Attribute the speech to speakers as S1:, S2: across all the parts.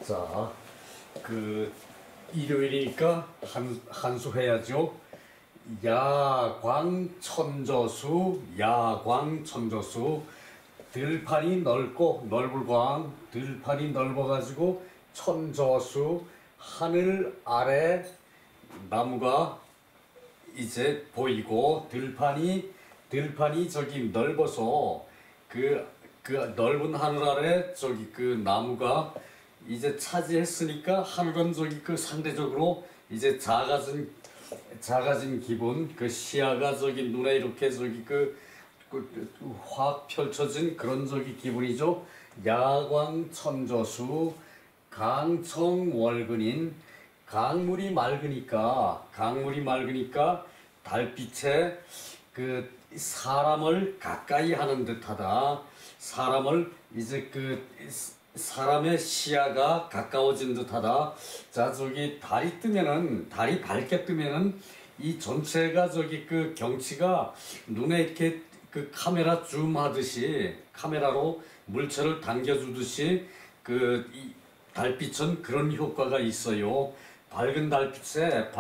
S1: 자, 일요일이니까 한수 해야죠. 야광천저수, 야광천저수. 들판이 넓을 광, 들판이 넓어가지고 천저수, 하늘 아래 나무가 이제 보이고, 들판이 저기 넓어서 그 넓은 하늘 아래 저기 그 나무가 이제 차지했으니까 하늘은 저기 상대적으로 이제 작아진 기분, 시야가 저기 눈에 이렇게 저기 확 펼쳐진 그런 저기 기분이죠. 야광천저수, 강청월근인. 강물이 맑으니까 달빛에 사람을 가까이 하는 듯하다. 사람의 시야가 가까워진 듯하다. 자, 저기 달이 밝게 뜨면은 이 전체가 저기 경치가 눈에 이렇게 카메라 줌하듯이, 카메라로 물체를 당겨주듯이 이 달빛은 그런 효과가 있어요. 밝은 달빛에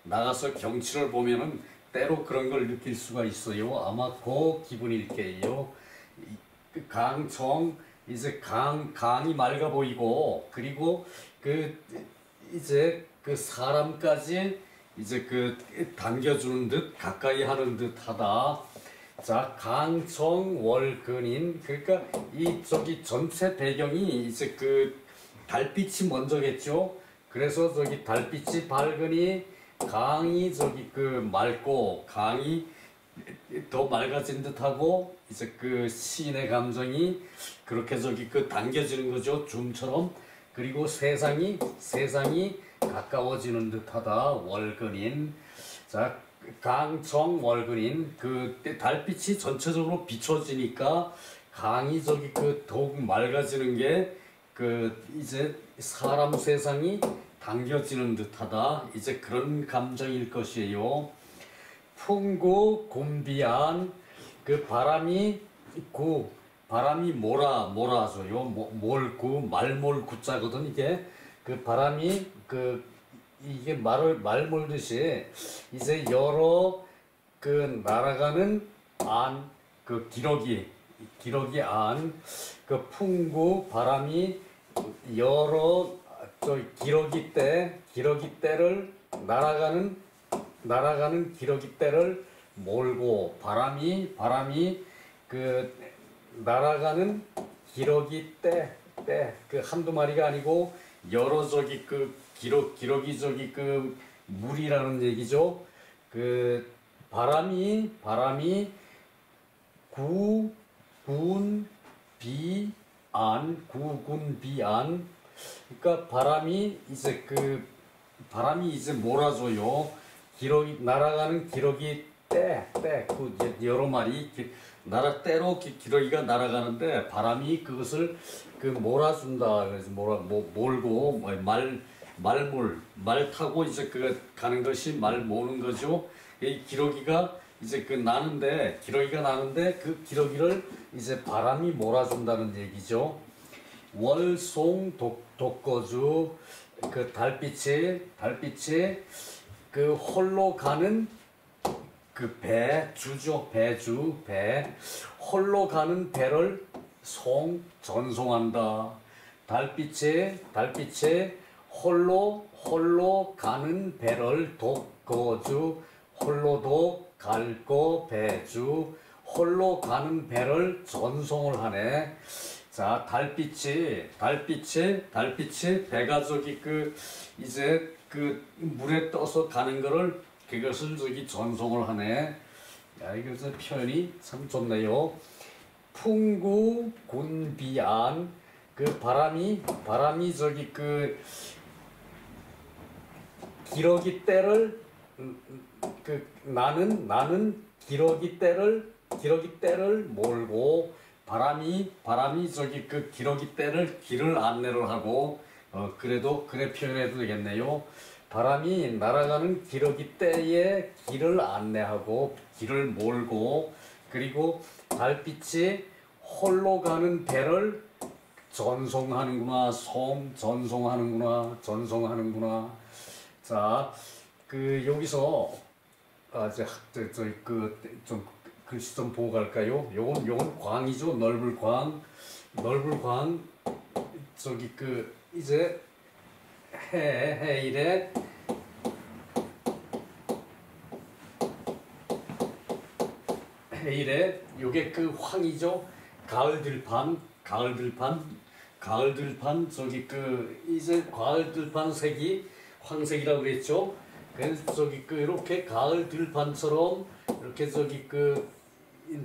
S1: 나가서 경치를 보면은 때로 그런 걸 느낄 수가 있어요. 아마 그 기분일 거예요. 이제 강이 맑아 보이고, 그리고 이제 사람까지 이제 당겨주는 듯, 가까이 하는 듯 하다. 자, 강청월근인. 그러니까 저기 전체 배경이 이제 달빛이 먼저겠죠. 그래서 저기 달빛이 밝으니 강이 저기 맑고, 강이 더 맑아진 듯하고, 이제 시인의 감정이 그렇게 저기 당겨지는 거죠. 줌처럼. 그리고 세상이 가까워지는 듯하다. 월근인. 자, 강청월근인. 달빛이 전체적으로 비춰지니까 강이 저기 더욱 맑아지는 게 이제 사람 세상이 당겨지는 듯하다. 이제 그런 감정일 것이에요. 풍구 곤비안. 바람이 몰아줘요. 몰구, 말몰 구자거든, 이게. 바람이 이게 말 몰듯이 이제 여러 날아가는 기러기 안, 풍구, 바람이 여러 기러기떼를 날아가는 기러기떼를 몰고, 바람이 날아가는 기러기떼, 한두 마리가 아니고 여러 저기 기러기 저기 물이라는 얘기죠. 바람이 구군비안. 그러니까 바람이 이제 몰아줘요. 날아가는 기러기 떼, 여러 마리 때로 기러기가 날아가는데 바람이 그것을 몰아준다. 그래서 몰고, 말 타고 이제 가는 것이 말 모는 거죠. 이 기러기가 이제 기러기가 나는데 그 기러기를 이제 바람이 몰아준다는 얘기죠. 월송 독거주. 달빛이 홀로 가는 배주죠. 배. 홀로 가는 배를 전송한다. 달빛에 홀로 가는 배를 독거주. 홀로도 갈고 배주. 홀로 가는 배를 전송을 하네. 자, 달빛이 배가 저기 이제 물에 떠서 가는 거를 그것을 저기 전송을 하네. 야, 이것은 표현이 참 좋네요. 풍구 곤비안. 바람이 저기 기러기떼를 나는 기러기떼를 몰고, 바람이 저기 기러기떼를 길을 안내를 하고, 그래 표현해도 되겠네요. 바람이 날아가는 기러기떼의 길을 안내하고, 길을 몰고, 그리고 달빛이 홀로 가는 배를 전송하는구나. 전송하는구나. 전송하는구나. 자, 여기서 좀 글씨 좀 보고 갈까요? 요건 광이죠. 넓을 광. 넓을 광. 이제 해일에 요게 황이죠. 가을 들판. 이제 가을 들판 색이 황색이라고 그랬죠. 그래서 이렇게 가을 들판처럼 이렇게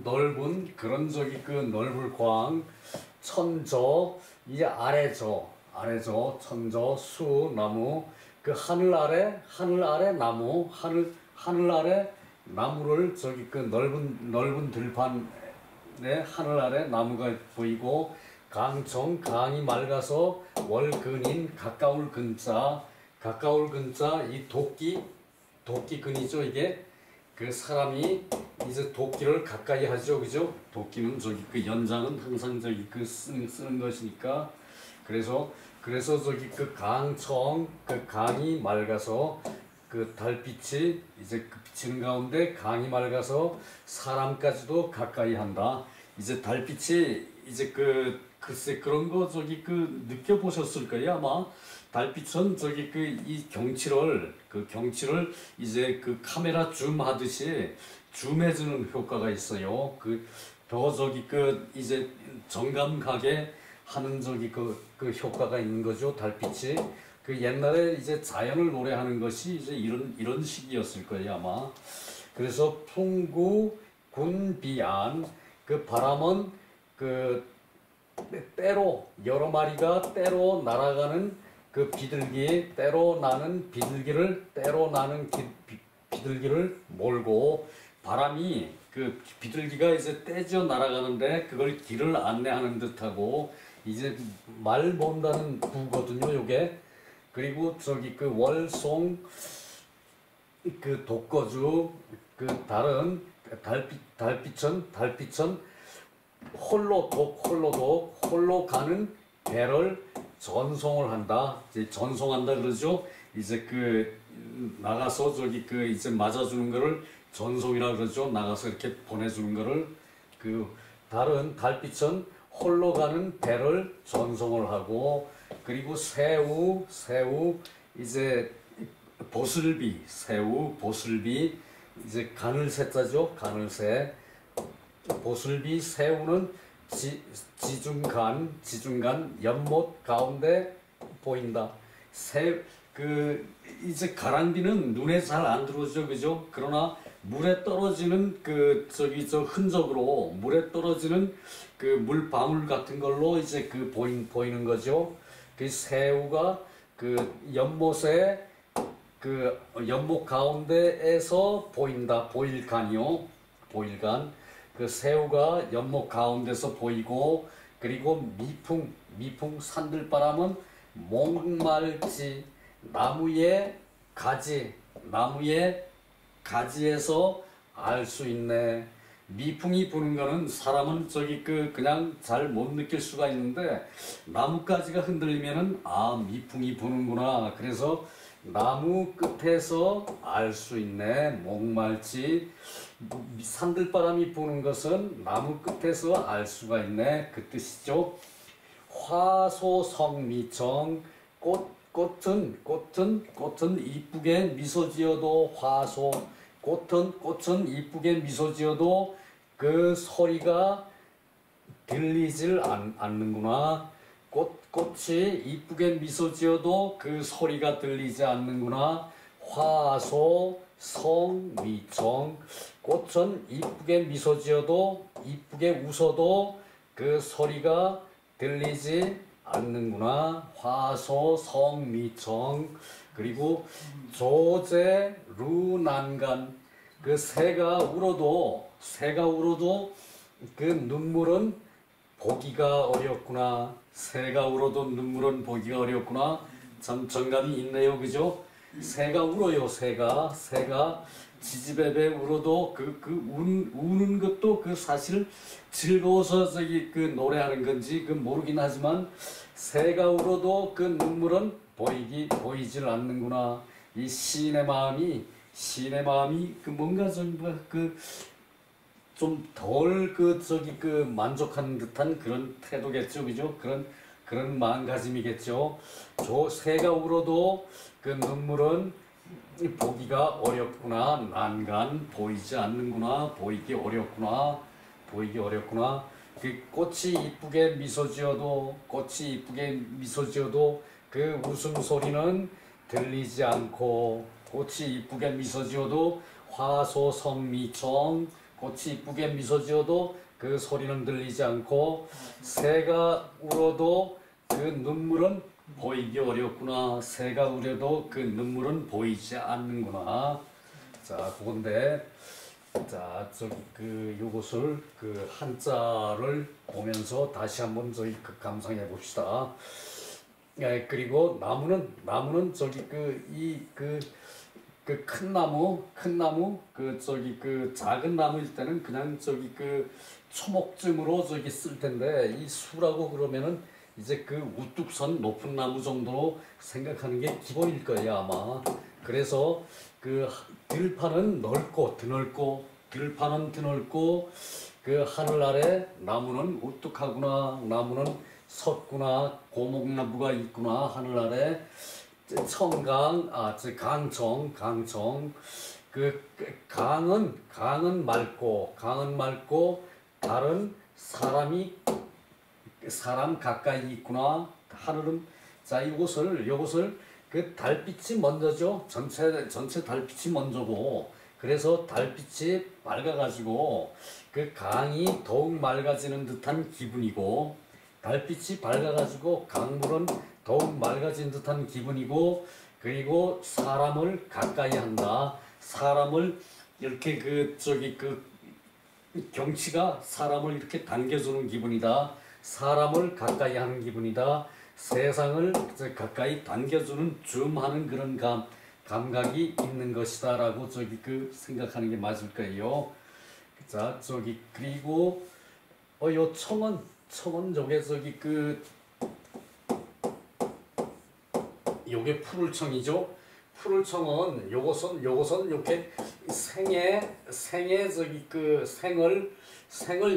S1: 넓은 그런 넓을 광, 천저, 이제 아래저, 천저, 수, 나무, 하늘 아래 나무, 하늘 아래 나무를 넓은 들판에 하늘 아래 나무가 보이고, 강이 맑아서 월근인 가까울 근자, 이 도끼근이죠. 이게 사람이 이제 도끼를 가까이 하죠, 그죠? 도끼는 연장은 항상 쓰는 것이니까. 그래서 강이 맑아서 달빛이 이제 비치는 가운데 강이 맑아서 사람까지도 가까이 한다. 이제 달빛이 이제 글쎄 그런 거 느껴보셨을 거예요 아마. 달빛은 이 경치를 이제 카메라 줌 하듯이 줌해주는 효과가 있어요. 더 이제 정감가게 하는 효과가 있는 거죠. 달빛이 옛날에 이제 자연을 노래하는 것이 이제 이런 식이었을 거예요 아마. 그래서 풍구 군비안, 바람은 때로 여러 마리가 때로 날아가는 비둘기, 때로 나는 비둘기를 몰고, 바람이 비둘기가 이제 떼져 날아가는데 그걸 길을 안내하는 듯하고, 이제 말 못하는 구거든요 요게. 그리고 월송, 독거주, 다른 달빛은 홀로 가는 배를 전송을 한다. 이제 전송한다 그러죠. 이제 나가서 이제 맞아주는 거를 전송이라 그러죠. 나가서 이렇게 보내주는 거를. 다른 달빛은 홀로 가는 배를 전송을 하고, 그리고 새우 이제 보슬비, 이제 가늘새자죠. 가늘새. 보슬비, 새우는 지중간 연못 가운데 보인다. 이제 가랑비는 눈에 잘 안 들어오죠, 그죠? 그러나 물에 떨어지는 흔적으로 물에 떨어지는 물방울 같은 걸로 이제 보이는 거죠. 새우가 연못에 연못 가운데에서 보인다. 보일간이요. 보일간. 새우가 연못 가운데서 보이고, 그리고 미풍 산들바람은 목말지, 나무의 가지에서 알 수 있네. 미풍이 부는 거는 사람은 그냥 잘 못 느낄 수가 있는데, 나뭇가지가 흔들리면은 미풍이 부는구나. 그래서 나무 끝에서 알 수 있네. 목말지. 산들바람이 부는 것은 나무 끝에서 알 수가 있네. 그 뜻이죠. 화소성미청, 꽃은 이쁘게 미소 지어도 꽃은 이쁘게 미소 지어도 소리가 들리질 않는구나. 꽃이 이쁘게 미소 지어도 소리가 들리지 않는구나. 화소성미청, 꽃은 이쁘게 미소 지어도 이쁘게 웃어도 소리가 들리지 않는구나. 화소성미청. 그리고 조제루난간, 새가 울어도 눈물은 보기가 어렵구나. 새가 울어도 눈물은 보기가 어렵구나. 참 정감이 있네요, 그죠? 새가 울어요. 새가 지지배배 울어도 우는 것도 그 사실 즐거워서 저기 그 노래하는 건지 그 모르긴 하지만 새가 울어도 그 눈물은 보이질 않는구나. 이 시인의 마음이 그 뭔가 좀 덜 저기 그 만족하는 듯한 그런 태도겠죠, 그죠? 그런 마음가짐이겠죠. 저 새가 울어도 그 눈물은 보기가 어렵구나. 난간 보이지 않는구나. 보이기 어렵구나. 그 꽃이 이쁘게 미소 지어도 그 웃음소리는 들리지 않고, 꽃이 이쁘게 미소 지어도 화소성미청, 꽃이 이쁘게 미소 지어도 그 소리는 들리지 않고, 새가 울어도 그 눈물은 보이기 어렵구나. 새가 울어도 그 눈물은 보이지 않는구나. 자, 그건데, 자, 요것을 그 한자를 보면서 다시 한번 그 감상해 봅시다. 예, 그리고 나무는 큰 나무, 그 작은 나무일 때는 그냥 초목쯤으로 쓸 텐데, 이 수라고 그러면은 이제 그 우뚝 선 높은 나무 정도로 생각하는 게 기본일 거예요, 아마. 그래서 그 들판은 드넓고, 그 하늘 아래 나무는 우뚝하구나, 나무는 섰구나, 고목나무가 있구나, 하늘 아래. 강청. 그 강은 맑고, 달은 사람 가까이 있구나. 하늘은, 자, 요것을 그 달빛이 먼저죠. 전체 달빛이 먼저고, 그래서 달빛이 밝아가지고 그 강이 더욱 맑아지는 듯한 기분이고, 달빛이 밝아가지고 강물은 더욱 맑아진 듯한 기분이고, 그리고 사람을 가까이 한다. 사람을 이렇게 경치가 사람을 이렇게 당겨주는 기분이다. 사람을 가까이 하는 기분이다. 세상을 가까이 당겨주는 줌하는 그런 감각이 있는 것이다 라고 생각하는 게 맞을 거예요. 자, 그리고 요 청은 요게 요게 푸를청이죠. 푸를청은 요것은 이렇게 생의 생을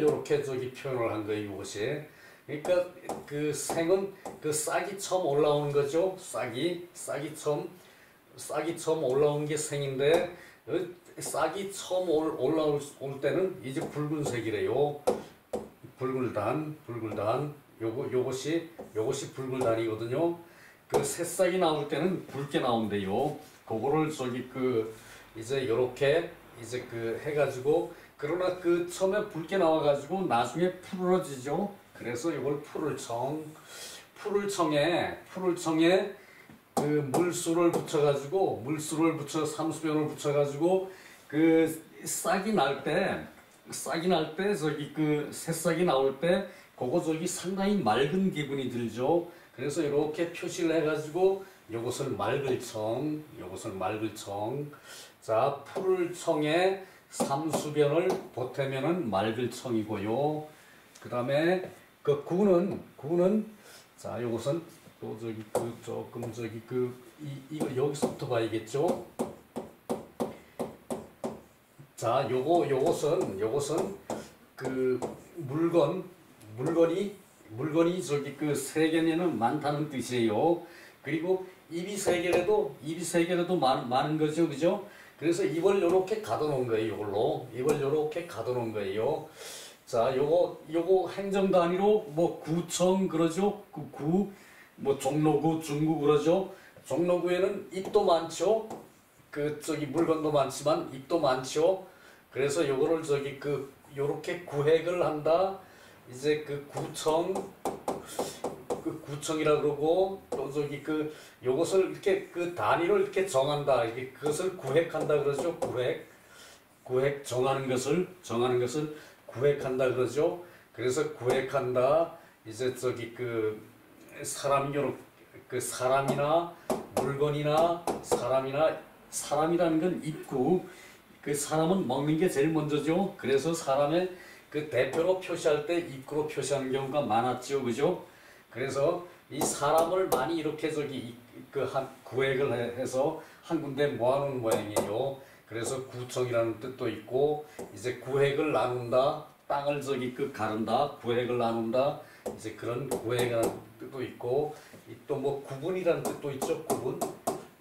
S1: 요렇게 표현을 한 거예요, 요것이. 그러니까 그 생은 그 싹이 처음 올라오는 거죠. 싹이 처음 올라온 게 생인데, 싹이 처음 올라올 때는 이제 붉은색이래요. 붉을단. 요것이 붉을단이거든요. 그 새싹이 나올 때는 붉게 나온대요. 그거를 이제 요렇게 해가지고, 그러나 그 처음에 붉게 나와가지고 나중에 푸르러지죠. 그래서 이걸 푸를청에 그 물수를 붙여가지고, 삼수변을 붙여가지고, 그 싹이 날 때 그 새싹이 나올 때 그거 상당히 맑은 기분이 들죠. 그래서 이렇게 표시를 해가지고 요것을 맑을청. 자, 푸를청에 삼수변을 보태면은 맑을청이고요. 그 다음에 그 구는 자, 요것은 또 이거 여기서부터 봐야겠죠. 자, 요것은 그 물건이 그 세계에는 많다는 뜻이에요. 그리고 입이 세 개라도 많은 거죠, 그죠? 그래서 입을 요렇게 가둬놓은 거예요. 입을 요렇게 가둬놓은 거예요. 자, 요거 행정 단위로 뭐 구청 그러죠. 뭐 종로구, 중구 그러죠. 종로구에는 입도 많죠. 물건도 많지만 입도 많죠. 그래서 요거를 요렇게 구획을 한다. 이제 구청이라 그러고, 또 요것을 이렇게 단위로 이렇게 정한다. 그것을 구획한다 그러죠. 구획 정하는 것을 구획한다 그러죠. 그래서 구획한다. 이제 사람이 사람이나 물건이나 사람이라는 건 입구, 그 사람은 먹는 게 제일 먼저죠. 그래서 사람의 그 대표로 표시할 때 입구로 표시하는 경우가 많았죠, 그죠? 그래서 이 사람을 많이 이렇게 구획을 해서 한 군데 모아놓은 모양이에요. 그래서 구청이라는 뜻도 있고, 이제 구획을 나눈다, 땅을 가른다, 구획을 나눈다, 이제 그런 구획이라는 뜻도 있고, 또 뭐 구분이라는 뜻도 있죠. 구분.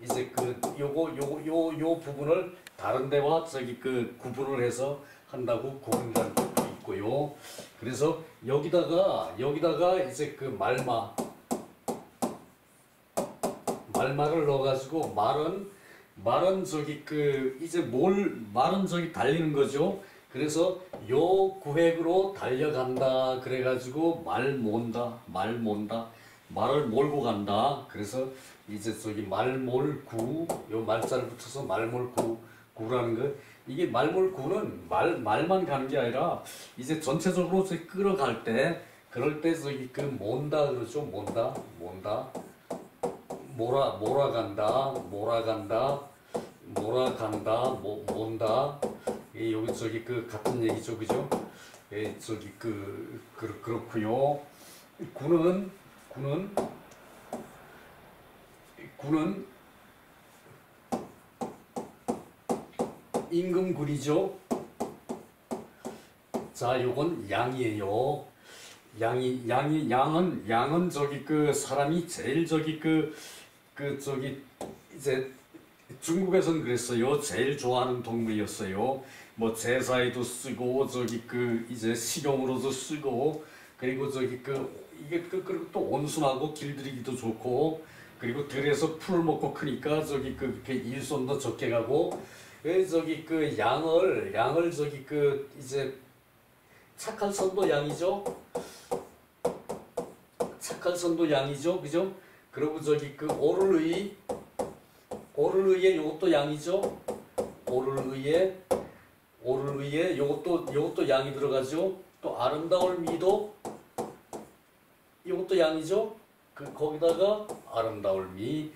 S1: 이제 요 부분을 다른 데와 구분을 해서 한다고 구분이라는 뜻도 있고요. 그래서 여기다가 이제 말말을 넣어가지고 말은 말은 달리는 거죠. 그래서 요 구획으로 달려간다. 그래가지고 말 몬다. 말을 몰고 간다. 그래서 이제 말몰구, 요 말자를 붙여서 말몰구라는 거. 이게 말몰구는 말만 가는 게 아니라 이제 전체적으로 끌어갈 때, 그럴 때 몬다 그러죠. 몬다. 몰아간다. 몬다. 여기 같은 얘기죠, 그죠? 그렇고요. 군은 임금군이죠. 자, 요건 양이에요. 양은 사람이 제일 이제 중국에서는 그랬어요. 제일 좋아하는 동물이었어요. 뭐 제사에도 쓰고 이제 식용으로도 쓰고, 그리고 그리고 또 온순하고 길들이기도 좋고, 그리고 들에서 풀을 먹고 크니까 일손도 적게 가고, 양을 이제 착할선도 양이죠. 그죠? 그리고 오를의에 요것도 양이죠. 오를의에 요것도 양이 들어가죠. 또 아름다울 미도 요것도 양이죠. 거기다가 아름다울 미.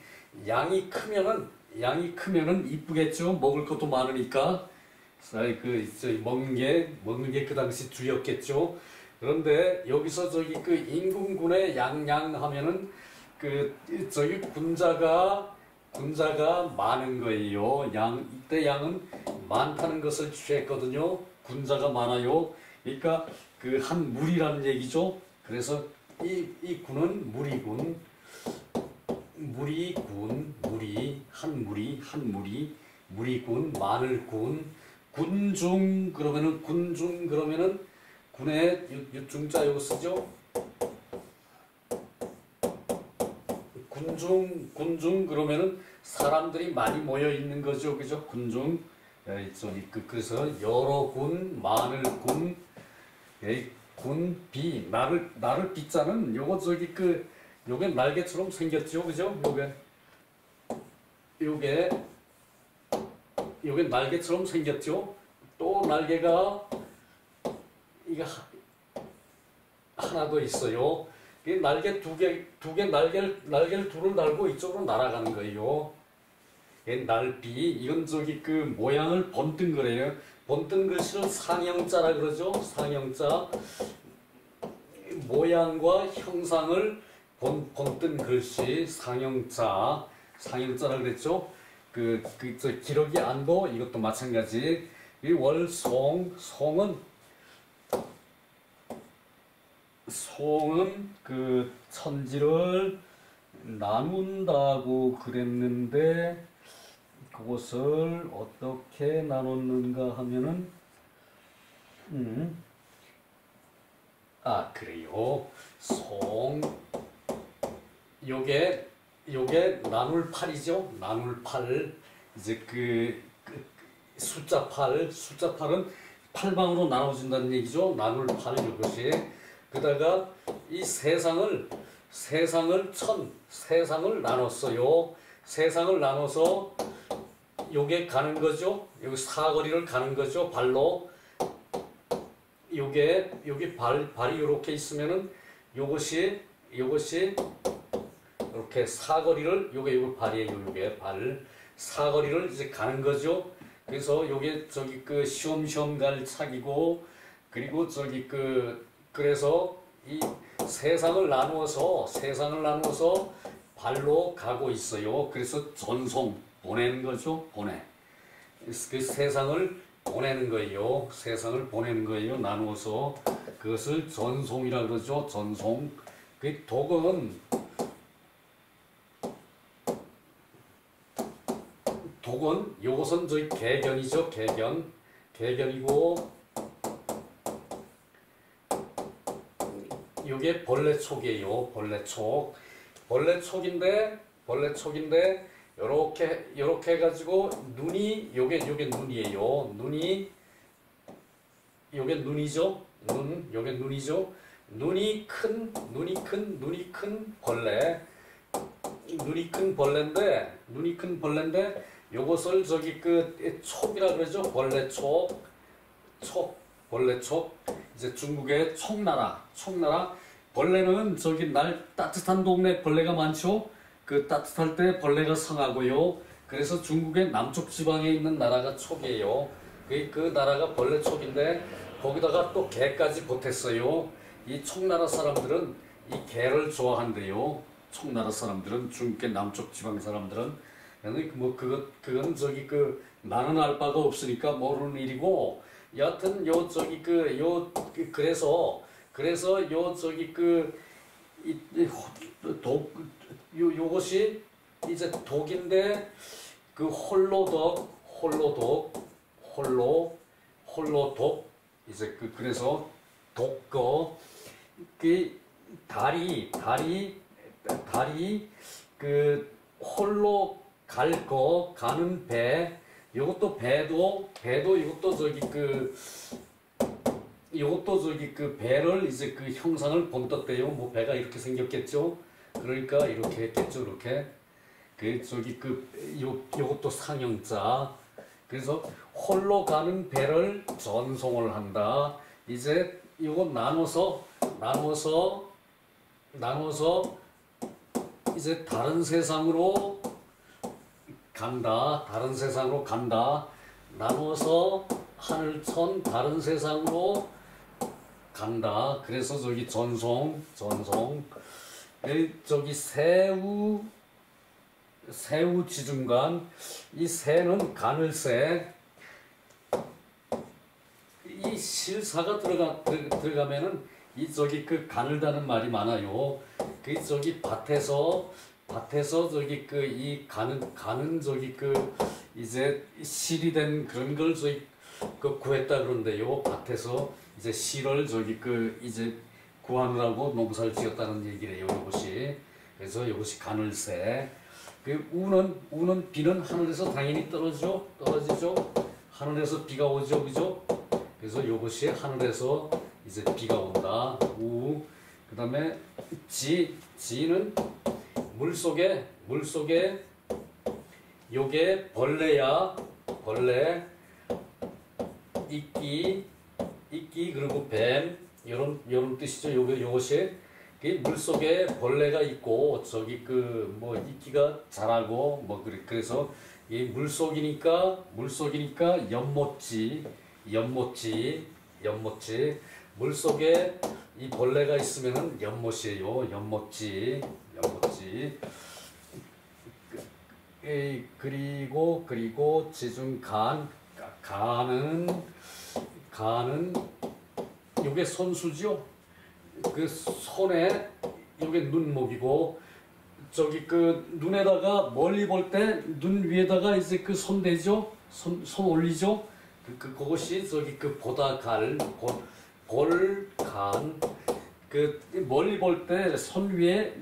S1: 양이 크면은 이쁘겠죠. 먹을 것도 많으니까. 먹는 게 그 당시 주였겠죠. 그런데 여기서 임금군의 하면은 군자가 많은 거예요. 이때 양은 많다는 것을 취했거든요. 군자가 많아요. 그러니까 한 무리라는 얘기죠. 그래서 이 군은 무리군, 무리군, 마늘군, 군중 그러면은 군의 중자 요거 쓰죠. 군중 그러면은 사람들이 많이 모여 있는 거죠, 그죠? 군중. 그래서 여러 군, 많을 군, 군, 나를 비자는 요거 요게 날개처럼 생겼죠, 그죠? 요게 날개처럼 생겼죠. 또 날개가 이게 하나 더 있어요. 이 날개 두 개 날개를 둘을 달고 이쪽으로 날아가는 거예요. 날비. 이건 모양을 번뜬 거래요. 번뜬 글씨를 상형자라 그러죠. 상형자. 모양과 형상을 번뜬 글씨 상형자라 그랬죠. 기러기 안도 이것도 마찬가지. 이 송은 천지를 나눈다고 그랬는데, 그것을 어떻게 나눴는가 하면은 그래요. 요게 나눌 팔이죠. 나눌 팔. 이제 숫자 8은 8방으로 나눠준다는 얘기죠. 나눌 팔 이것이. 그다가 이 세상을 나눴어요. 세상을 나눠서 요게 가는 거죠. 여기 사거리를 가는 거죠. 발로. 여기 발이 이렇게 있으면은 요것이 이렇게 사거리를 요게 발이에요. 요게 발 사거리를 이제 가는 거죠. 그래서 요게 저기 그 쉬엄쉬엄 갈 차기고 그리고 저기 그래서 이 세상을 나누어서 발로 가고 있어요. 그래서 전송 보내는 거죠. 그 세상을 보내는 거예요. 세상을 보내는 거예요. 나누어서 그것을 전송이라 그러죠. 전송. 그 독은 요것은 저희 개견이죠. 개견이고 요게 벌레촉이에요. 벌레촉인데 요렇게 해가지고 눈이 요게 눈이에요. 요게 눈이죠. 요게 눈이죠. 눈이 큰 벌레. 눈이 큰 벌레인데 요것을 저기 촉이라 그러죠. 벌레촉. 이제 중국의 총나라. 벌레는 저기 따뜻한 동네 벌레가 많죠. 그 따뜻할 때 벌레가 상하고요. 그래서 중국의 남쪽 지방에 있는 나라가 촉이에요. 그 나라가 벌레촉인데 거기다가 또 개까지 보탰어요. 이 총나라 사람들은 이 개를 좋아한대요. 총나라 사람들은 중국의 남쪽 지방 사람들은 뭐 그건 저기 나는 알 바가 없으니까 모르는 일이고 여하튼 그래서 요 저기 요것이 이제 독인데 홀로독 이제 그래서 독거 다리 홀로 가는 배 요것도 배도 이것도 저기 배를 이제 형상을 본떴대요. 뭐 배가 이렇게 생겼겠죠. 그러니까 이렇게 했겠죠. 이렇게 요것도 상형자. 그래서 홀로 가는 배를 전송을 한다. 이제 요거 나눠서 이제 다른 세상으로 간다. 나눠서 하늘천 다른 세상으로 간다. 그래서 저기 전송. 저기 새우 지중간. 이 새는 간을 새. 이 실사가 들어가면은 이 저기 간을 다는 말이 많아요. 저기 밭에서 저기 이 가는 저기 이제 실이 된 그런 걸 저기 구했다 그런데요. 밭에서 이제 실을 저기 이제 구하느라고 농사를 지었다는 얘기래요. 이것이. 그래서 이것이 가늘새. 우는 비는 하늘에서 당연히 떨어지죠. 하늘에서 비가 오죠, 그죠? 그래서 이것이 하늘에서 이제 비가 온다. 그다음에 지는 물속에 요게 벌레야. 벌레. 이끼 그리고 뱀 이런 뜻이죠. 요것이 물속에 벌레가 있고 저기 뭐 이끼가 자라고 뭐 그래서 이 물속이니까 연못지. 물속에 이 벌레가 있으면은 연못이에요. 연못지. 그리고 지중간. 간은 요게 손수죠. 손에 요게 눈목이고 저기 눈에다가 멀리 볼 때 눈 위에다가 이제 손 대죠. 손 올리죠. 그것이 저기 볼간. 멀리 볼 때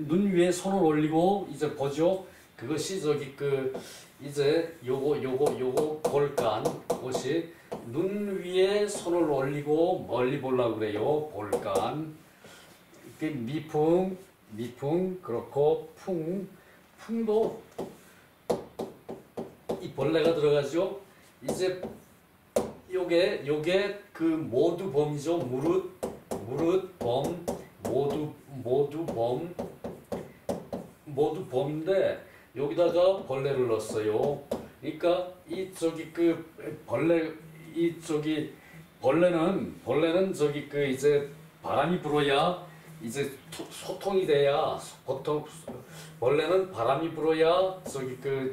S1: 눈 위에 손을 올리고 이제 보죠. 그것이 저기 이제 요거 볼간. 그것이 눈 위에 손을 올리고 멀리 보려고 그래요. 볼간. 미풍 그렇고 풍도 이 벌레가 들어가죠. 이제 요게 모두범이죠. 무릇범. 모두 봄인데 여기다가 벌레를 넣었어요. 그러니까 이 저기 그 벌레 이 저기 벌레는 저기 그 이제 바람이 불어야 이제 소통이 돼야 보통 벌레는 바람이 불어야 저기 그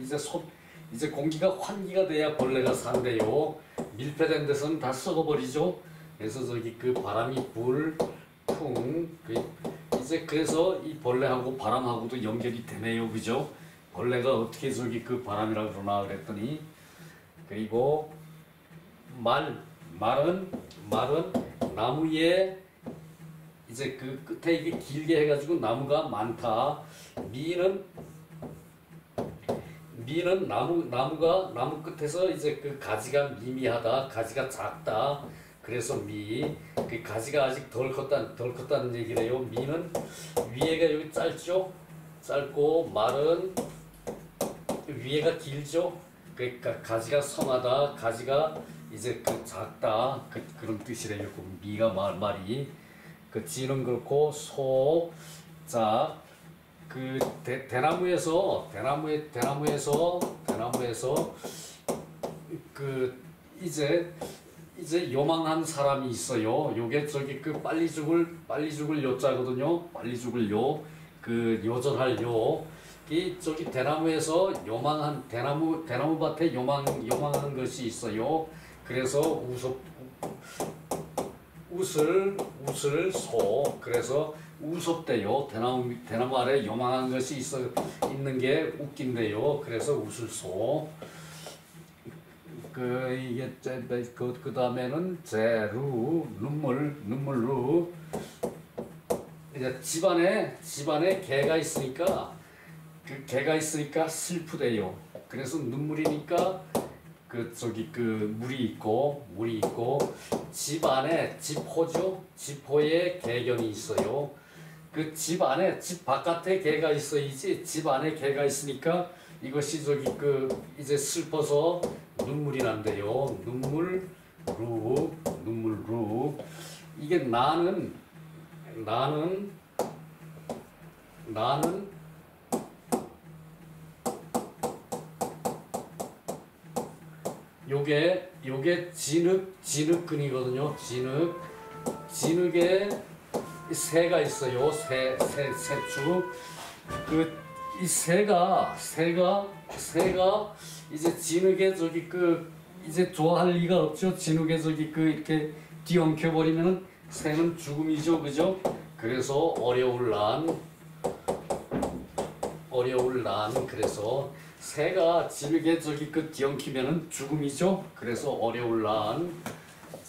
S1: 이제 공기가 환기가 돼야 벌레가 산대요. 밀폐된 데서는 다 썩어버리죠. 그래서 저기 그 바람이 이제 그래서 이 벌레하고 바람하고도 연결이 되네요, 그죠? 벌레가 어떻게 저기 그 바람이라 그러나 그랬더니 그리고 말은 나무에 이제 그 끝에 이게 길게 해가지고 나무가 많다. 미는 나무 끝에서 이제 그 가지가 미미하다, 가지가 작다. 그래서 그 가지가 아직 덜 컸다는 얘기래요. 미는 위에가 여기 짧죠, 짧고 말은 위에가 길죠. 그러니까 가지가 성하다, 가지가 이제 그 작다, 그런 뜻이래요. 그 미가 말이. 그 지는 그렇고 자, 그 대나무에서 그 이제 요망한 사람이 있어요. 요게 저기 그 빨리 죽을 요자거든요. 빨리 죽을 요, 그 요절할 요. 이 저기 대나무에서 요망한 대나무밭에 요망한 것이 있어요. 그래서 웃을 소. 그래서 우섭대요. 대나무 아래 요망한 것이 있는 게 웃긴대요. 그래서 웃을 소. 그 다음에는 제루, 눈물루. 이제 집안에 개가 있으니까 슬프대요. 그래서 눈물이니까 물이 있고 집호죠. 집호에 개견이 있어요. 그 집 바깥에 개가 있어야지. 집 안에 개가 있으니까 이것이 이제 슬퍼서 눈물이 난대요. 눈물루. 이게 나는 요게 진흙근이거든요. 진흙에 새가 있어요. 새축. 이 새가 이제 진흙에 이제 좋아할 리가 없죠. 진흙에 이렇게 뒤엉켜 버리면 새는 죽음이죠, 그죠? 그래서 어려울 난. 그래서 새가 진흙에 뒤엉키면은 죽음이죠. 그래서 어려울 난.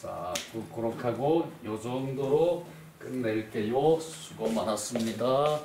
S1: 자, 그렇게 하고 요 정도로 끝낼게요. 수고 많았습니다.